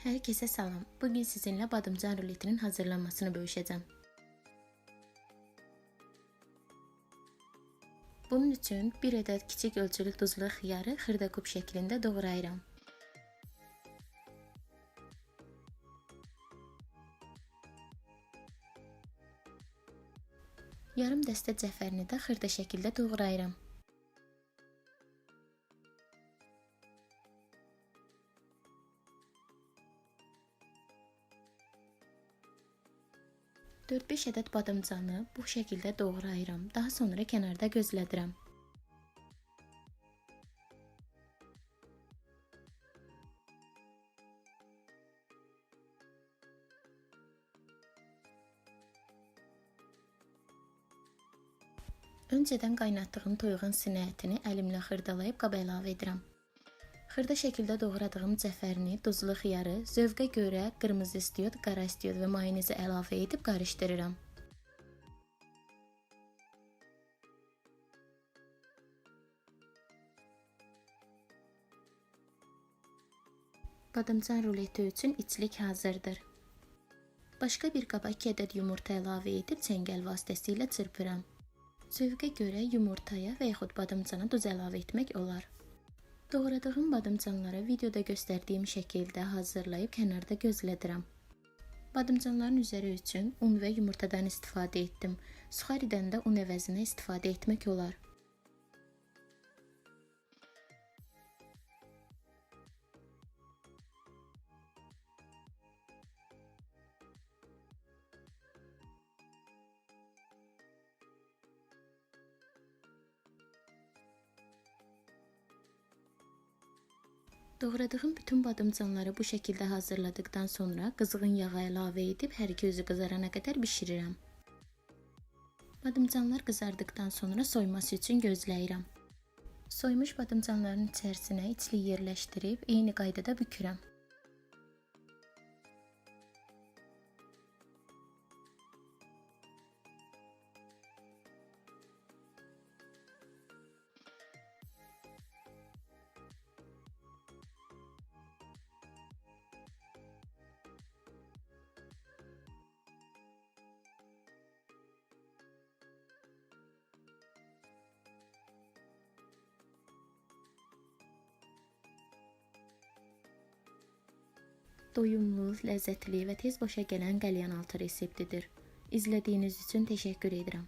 Herkese salam. Bugün sizinle badımcan ruletinin hazırlanmasını bölüşeceğim. Bunun için 1 adet kiçik ölçülü duzlu xiyarı xırda kub şeklinde doğrayıram. Yarım dəstə cəfərini də xırda şəkildə doğrayıram. Dörd-beş ədəd badımcanı bu şəkildə doğrayıram. Daha sonra kənarda gözlədirəm. Öncədən qaynatdığım toyuğun sinə ətini əlimlə xırdalayıb qaba əlavə edirəm. Xırda şəkildə doğradığım cəfərini, duzlu xiyarı, zövqə görə qırmızı istiot, qara istiot və mayonezi əlavə edib qarışdırıram. Badımcan ruleti üçün içlik hazırdır. Başqa bir qaba 2 ədəd yumurta əlavə edib çəngəl vasitəsilə çırpıram. Zövqə görə yumurtaya və yaxud badımcana duz əlavə etmək olar. Doğradığım badımcanları videoda göstərdiyim şəkildə hazırlayıb kənarda gözlədirəm. Badımcanların üzəri üçün un və yumurtadan istifadə etdim. Suxaridən də un əvəzinə istifadə etmək olar. Doğradığım bütün badımcanları bu şəkildə hazırladıktan sonra qızğın yağa əlavə edib hər iki üzü qızarana qədər bişirirəm. Badımcanlar qızardıktan sonra soyması üçün gözləyirəm. Soymuş badımcanların içərisinə içli yerləşdirib eyni qaydada bükürəm. Doyumlu, ləzzətli və tez başa gələn qəlyanaltı reseptidir. İzlədiyiniz üçün təşəkkür edirəm.